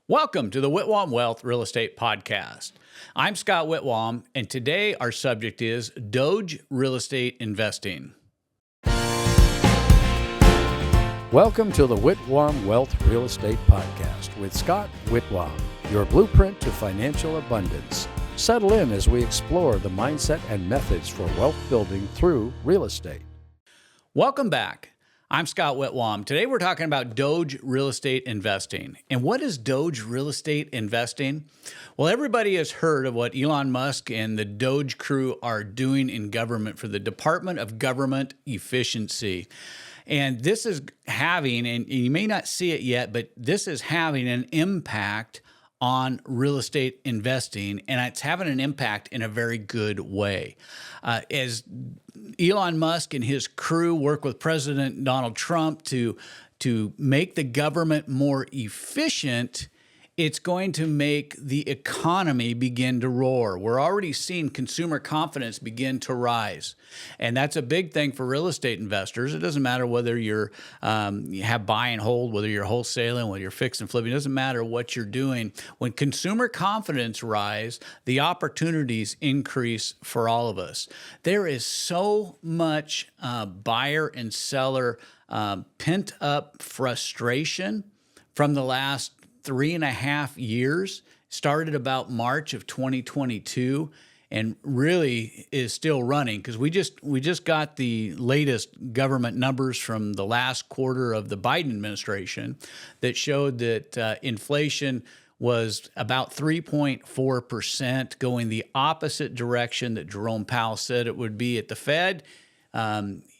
Welcome to the Whitwam Wealth Real Estate Podcast. I'm Scott Whitwam, and today our subject is DOGE Real Estate Investing. Welcome to the Whitwam Wealth Real Estate Podcast with Scott Whitwam, your blueprint to financial abundance. Settle in as we explore the mindset and methods for wealth building through real estate. Welcome back. I'm Scott Whitwam. Today we're talking about DOGE Real Estate Investing. And what is DOGE Real Estate Investing? Well, everybody has heard of what Elon Musk and the DOGE crew are doing in government for the Department of Government Efficiency. And this is having, and you may not see it yet, but this is having an impact on real estate investing, and it's having an impact in a very good way. As Elon Musk and his crew work with President Donald Trump to make the government more efficient, it's going to make the economy begin to roar. We're already seeing consumer confidence begin to rise. And that's a big thing for real estate investors. It doesn't matter whether you have buy and hold, whether you're wholesaling, whether you're fix and flipping. It doesn't matter what you're doing. When consumer confidence rise, the opportunities increase for all of us. There is so much buyer and seller pent up frustration from the last 3.5 years, started about March of 2022, and really is still running because we just got the latest government numbers from the last quarter of the Biden administration that showed that inflation was about 3.4%, going the opposite direction that Jerome Powell said it would be at the Fed.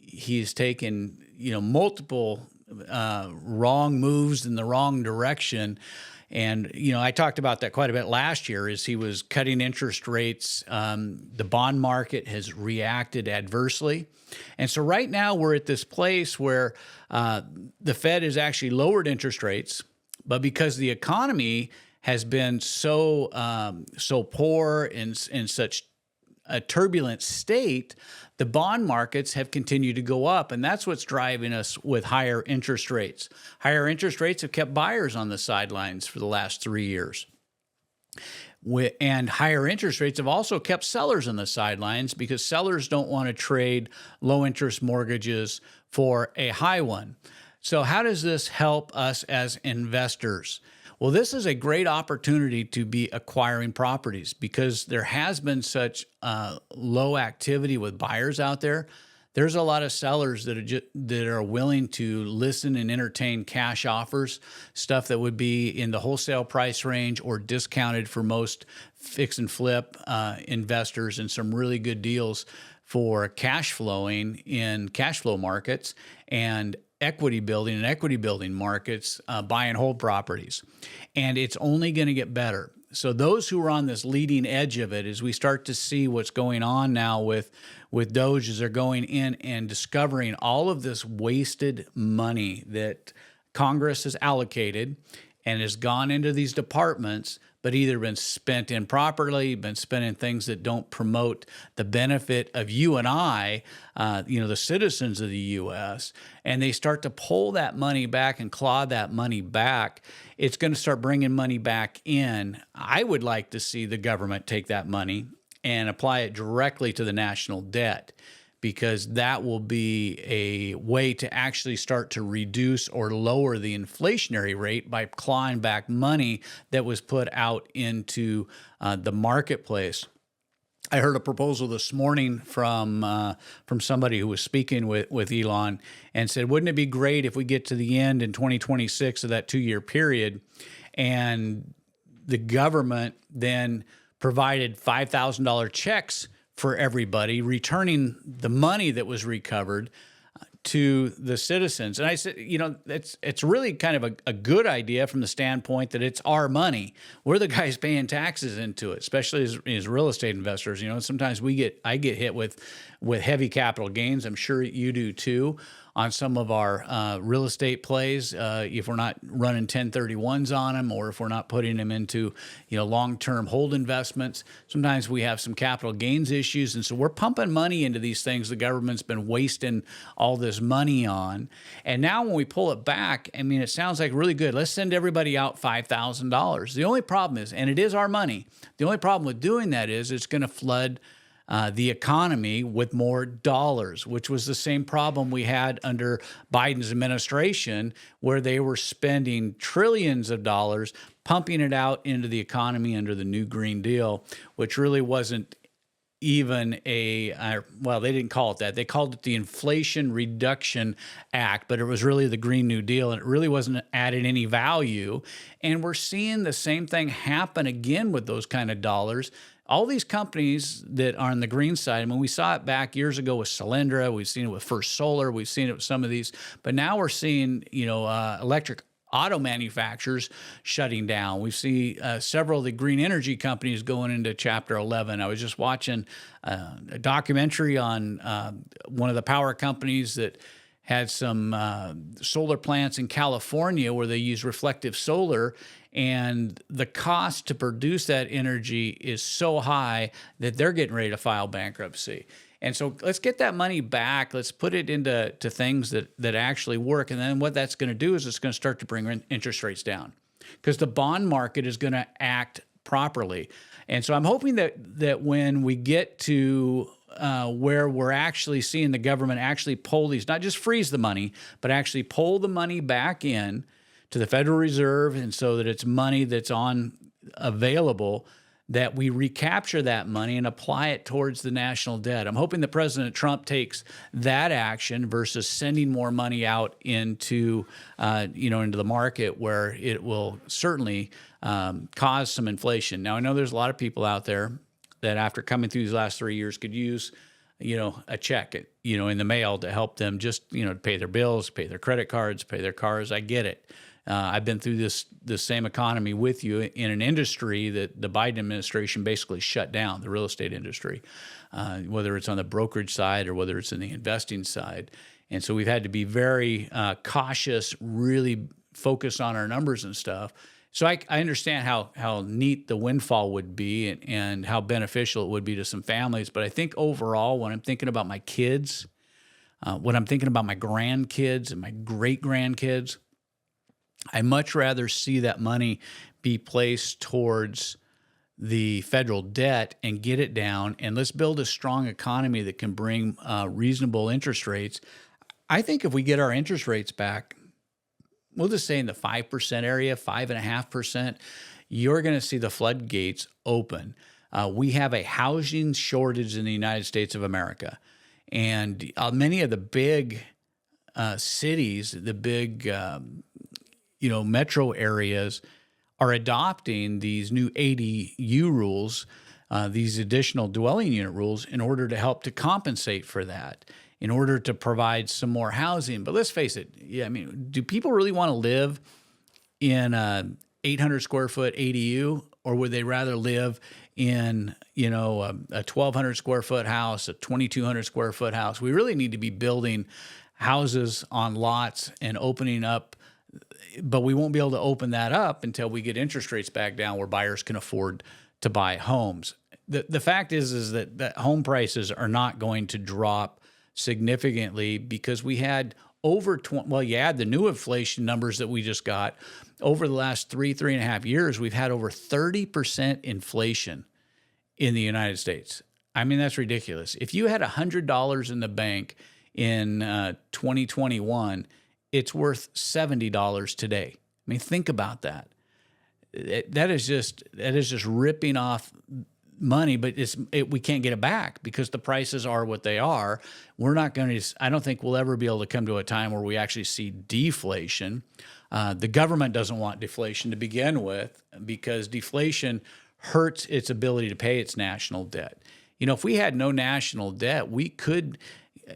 He's taken multiple wrong moves in the wrong direction. And, I talked about that quite a bit last year as he was cutting interest rates. The bond market has reacted adversely. And so right now we're at this place where the Fed has actually lowered interest rates, but because the economy has been so poor and in such a turbulent state, the bond markets have continued to go up, and that's what's driving us with higher interest rates. Higher interest rates have kept buyers on the sidelines for the last 3 years. And higher interest rates have also kept sellers on the sidelines because sellers don't want to trade low-interest mortgages for a high one. So how does this help us as investors? Well, this is a great opportunity to be acquiring properties because there has been such low activity with buyers out there. There's a lot of sellers that are willing to listen and entertain cash offers, stuff that would be in the wholesale price range or discounted for most fix and flip investors, and some really good deals for cash flowing in cash flow markets and equity building markets, buy and hold properties. And it's only going to get better. So those who are on this leading edge of it, as we start to see what's going on now with DOGE, as they're going in and discovering all of this wasted money that Congress has allocated and has gone into these departments, but either been spent improperly, been spent in things that don't promote the benefit of you and I, the citizens of the U.S., and they start to pull that money back and claw that money back, it's going to start bringing money back in. I would like to see the government take that money and apply it directly to the national debt, because that will be a way to actually start to reduce or lower the inflationary rate by clawing back money that was put out into the marketplace. I heard a proposal this morning from somebody who was speaking with Elon and said, wouldn't it be great if we get to the end in 2026 of that 2-year period and the government then provided $5,000 checks for everybody, returning the money that was recovered to the citizens. And I said, it's really kind of a good idea from the standpoint that it's our money. We're the guys paying taxes into it, especially as real estate investors. Sometimes I get hit with heavy capital gains. I'm sure you do too, on some of our real estate plays if we're not running 1031s on them, or if we're not putting them into long-term hold investments. Sometimes we have some capital gains issues, and so we're pumping money into these things the government's been wasting all this money on. And now when we pull it back, I mean, it sounds like really good. Let's send everybody out $5,000. The only problem is, and it is our money, the only problem with doing that is it's going to flood the economy with more dollars, which was the same problem we had under Biden's administration, where they were spending trillions of dollars, pumping it out into the economy under the new Green Deal, which really wasn't even well, they didn't call it that. They called it the Inflation Reduction Act, but it was really the Green New Deal, and it really wasn't adding any value. And we're seeing the same thing happen again with those kind of dollars. All these companies that are on the green side, I mean, we saw it back years ago with Solyndra, we've seen it with First Solar, we've seen it with some of these, but now we're seeing, electric auto manufacturers shutting down. We see several of the green energy companies going into Chapter 11. I was just watching a documentary on one of the power companies that had some solar plants in California where they use reflective solar, and the cost to produce that energy is so high that they're getting ready to file bankruptcy. And so let's get that money back. Let's put it into things that actually work. And then what that's going to do is it's going to start to bring interest rates down, because the bond market is going to act properly. And so I'm hoping that when we get to where we're actually seeing the government actually pull these, not just freeze the money, but actually pull the money back in to the Federal Reserve, and so that it's money that's available, that we recapture that money and apply it towards the national debt. I'm hoping that President Trump takes that action versus sending more money out into the market, where it will certainly cause some inflation. Now, I know there's a lot of people out there that after coming through these last 3 years could use, a check, in the mail to help them just, to pay their bills, pay their credit cards, pay their cars. I get it. I've been through this same economy with you in an industry that the Biden administration basically shut down, the real estate industry, whether it's on the brokerage side or whether it's in the investing side. And so we've had to be very cautious, really focus on our numbers and stuff. So I understand how neat the windfall would be and how beneficial it would be to some families. But I think overall, when I'm thinking about my kids, when I'm thinking about my grandkids and my great-grandkids, I much rather see that money be placed towards the federal debt and get it down, and let's build a strong economy that can bring reasonable interest rates. I think if we get our interest rates back, we'll just say in the 5% area, 5.5%, you're going to see the floodgates open. We have a housing shortage in the United States of America, and many of the big cities, the big metro areas are adopting these new ADU rules, these additional dwelling unit rules, in order to help to compensate for that, in order to provide some more housing. But let's face it, do people really want to live in a 800 square foot ADU, or would they rather live in, a 1,200 square foot house, a 2,200 square foot house? We really need to be building houses on lots and opening up, but we won't be able to open that up until we get interest rates back down where buyers can afford to buy homes. The fact is that home prices are not going to drop significantly, because we had you add the new inflation numbers that we just got over the last 3.5 years, we've had over 30% inflation in the United States. I mean, that's ridiculous. If you had $100 in the bank in 2021, it's worth $70 today. I mean, think about that. That is just ripping off money, but we can't get it back because the prices are what they are. I don't think we'll ever be able to come to a time where we actually see deflation. The government doesn't want deflation to begin with, because deflation hurts its ability to pay its national debt. If we had no national debt, we could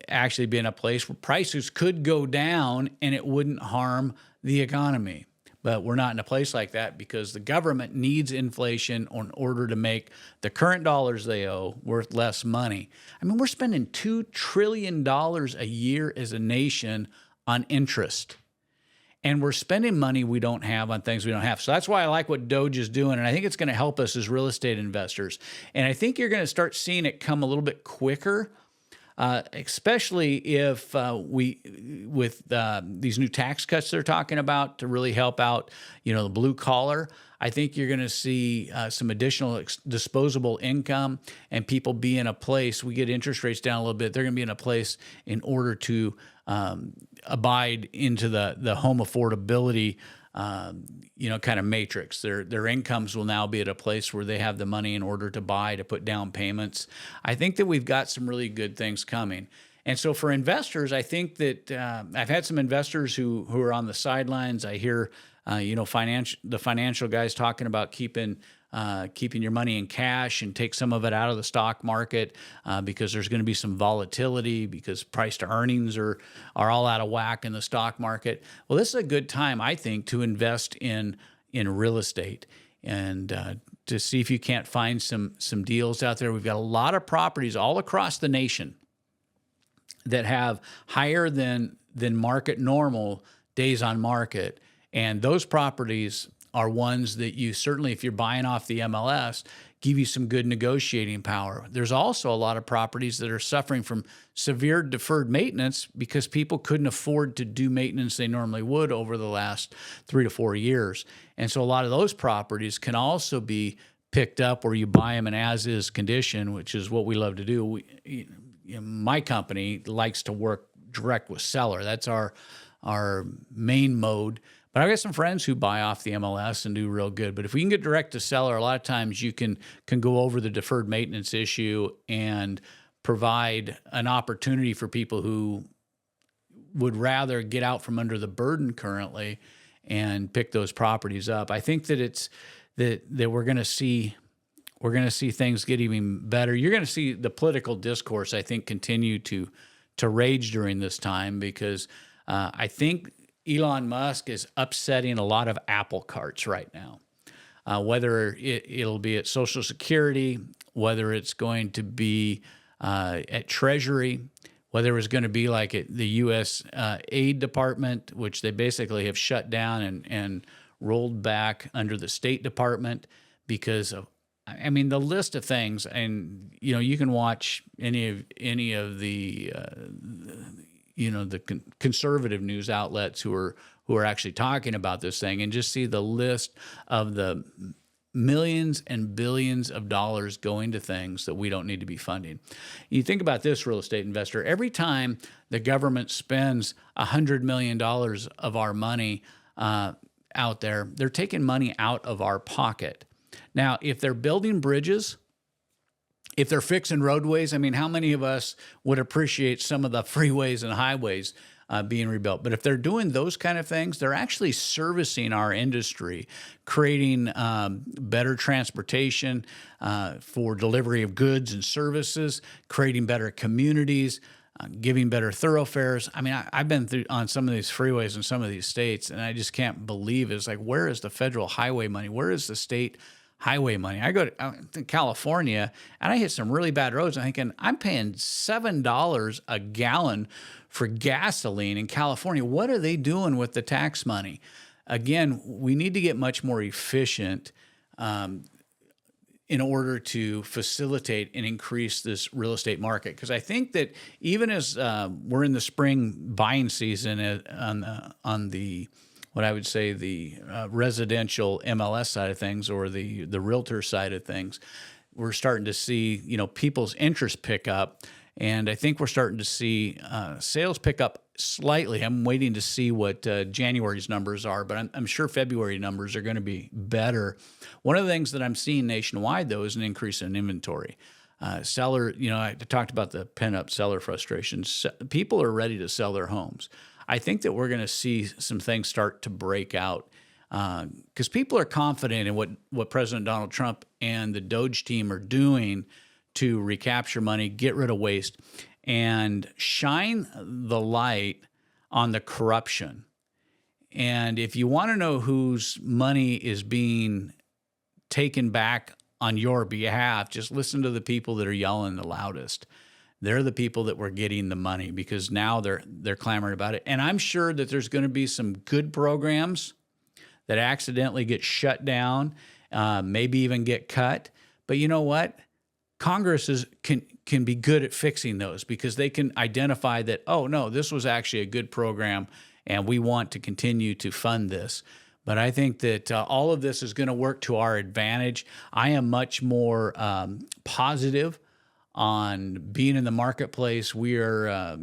actually be in a place where prices could go down and it wouldn't harm the economy. But we're not in a place like that because the government needs inflation in order to make the current dollars they owe worth less money. I mean, we're spending $2 trillion a year as a nation on interest. And we're spending money we don't have on things we don't have. So that's why I like what DOGE is doing. And I think it's going to help us as real estate investors. And I think you're going to start seeing it come a little bit quicker, especially if with these new tax cuts they're talking about to really help out, the blue collar. I think you're going to see some additional disposable income and people be in a place. We get interest rates down a little bit. They're going to be in a place in order to abide into the home affordability, kind of matrix. Their incomes will now be at a place where they have the money in order to buy, to put down payments. I think that we've got some really good things coming. And so for investors, I think that I've had some investors who are on the sidelines. I hear, the financial guys talking about keeping your money in cash and take some of it out of the stock market because there's going to be some volatility because price to earnings are all out of whack in the stock market. Well, this is a good time, I think, to invest in real estate and to see if you can't find some deals out there. We've got a lot of properties all across the nation that have higher than market normal days on market. And those properties are ones that you certainly, if you're buying off the MLS, give you some good negotiating power. There's also a lot of properties that are suffering from severe deferred maintenance because people couldn't afford to do maintenance they normally would over the last 3 to 4 years. And so a lot of those properties can also be picked up where you buy them in as-is condition, which is what we love to do. My company likes to work direct with seller. That's our main mode. But I've got some friends who buy off the MLS and do real good. But if we can get direct to seller, a lot of times you can go over the deferred maintenance issue and provide an opportunity for people who would rather get out from under the burden currently and pick those properties up. I think that that we're going to see things get even better. You're going to see the political discourse, I think, continue to rage during this time because I think Elon Musk is upsetting a lot of apple carts right now, whether it'll be at Social Security, whether it's going to be at Treasury, whether it's going to be like at the U.S. Aid Department, which they basically have shut down and rolled back under the State Department because of, the list of things. And, you can watch any of the conservative news outlets who are actually talking about this thing and just see the list of the millions and billions of dollars going to things that we don't need to be funding. You think about this, real estate investor, every time the government spends $100 million of our money out there, they're taking money out of our pocket. Now, if they're building bridges, if they're fixing roadways, how many of us would appreciate some of the freeways and highways being rebuilt? But if they're doing those kind of things, they're actually servicing our industry, creating better transportation for delivery of goods and services, creating better communities, giving better thoroughfares. I've been on some of these freeways in some of these states, and I just can't believe it. It's like, where is the federal highway money? Where is the state highway money? I go to California and I hit some really bad roads. I'm thinking, I'm paying $7 a gallon for gasoline in California. What are they doing with the tax money? Again, we need to get much more efficient in order to facilitate and increase this real estate market. Because I think that even as we're in the spring buying season on the what I would say the residential MLS side of things or the realtor side of things, we're starting to see people's interest pick up, and I think we're starting to see sales pick up slightly. I'm waiting to see what January's numbers are, but I'm sure February numbers are going to be better. One of the things that I'm seeing nationwide, though, is an increase in inventory. Seller, I talked about the pent-up seller frustrations. People are ready to sell their homes. I think that we're going to see some things start to break out because people are confident in what President Donald Trump and the DOGE team are doing to recapture money, get rid of waste, and shine the light on the corruption And if you want to know whose money is being taken back on your behalf, just listen to the people that are yelling the loudest. They're the people that were getting the money, because now they're clamoring about it. And I'm sure that there's going to be some good programs that accidentally get shut down, maybe even get cut. But you know what? Congress can be good at fixing those, because they can identify that, oh, no, this was actually a good program, and we want to continue to fund this. But I think that all of this is going to work to our advantage. I am much more positive on being in the marketplace. We are,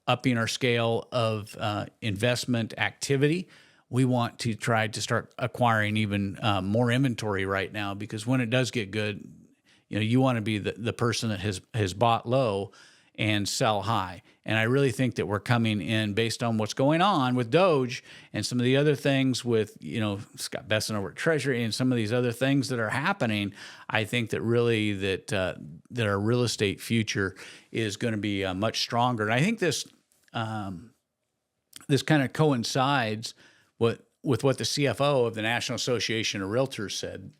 upping our scale of investment activity. We want to try to start acquiring even more inventory right now, because when it does get good, you want to be the person that has bought low and sell high. And I really think that we're coming in based on what's going on with DOGE and some of the other things with, Scott Besson over at Treasury and some of these other things that are happening. I think that really that our real estate future is going to be much stronger. And I think this kind of coincides with what the CFO of the National Association of Realtors said.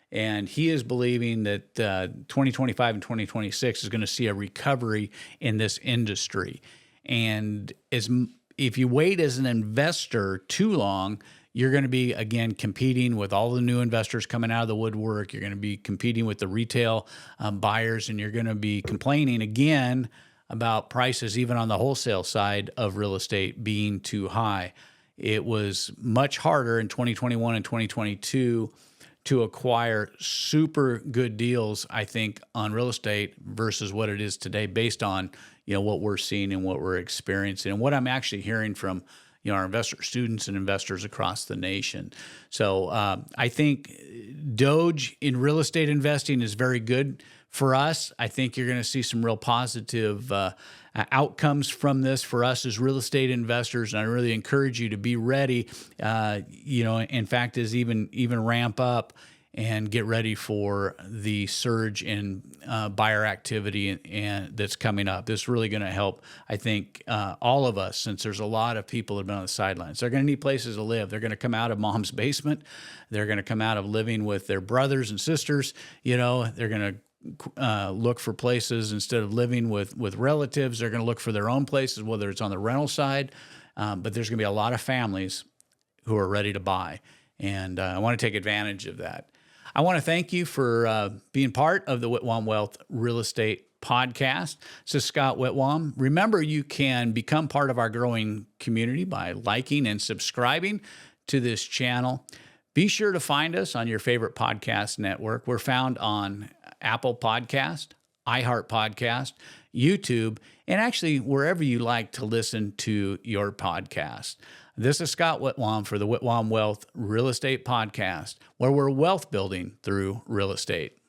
And he is believing that 2025 and 2026 is going to see a recovery in this industry. And if you wait as an investor too long, you're going to be, again, competing with all the new investors coming out of the woodwork. You're going to be competing with the retail buyers, and you're going to be complaining again about prices, even on the wholesale side of real estate, being too high. It was much harder in 2021 and 2022 to acquire super good deals, I think, on real estate versus what it is today, based on what we're seeing and what we're experiencing and what I'm actually hearing from our investor students and investors across the nation. So I think DOGE in real estate investing is very good for us. I think you're going to see some real positive outcomes from this for us as real estate investors, and I really encourage you to be ready. In fact, as even ramp up and get ready for the surge in buyer activity and that's coming up. This is really going to help, I think, all of us, since there's a lot of people that have been on the sidelines. They're going to need places to live. They're going to come out of mom's basement. They're going to come out of living with their brothers and sisters. They're going to look for places instead of living with relatives. They're going to look for their own places, whether it's on the rental side. But there's going to be a lot of families who are ready to buy. And I want to take advantage of that. I want to thank you for being part of the Whitwam Wealth Real Estate Podcast. This is Scott Whitwam. Remember, you can become part of our growing community by liking and subscribing to this channel. Be sure to find us on your favorite podcast network. We're found on Apple Podcast, iHeart Podcast, YouTube, and actually wherever you like to listen to your podcast. This is Scott Whitwam for the Whitwam Wealth Real Estate Podcast, where we're wealth building through real estate.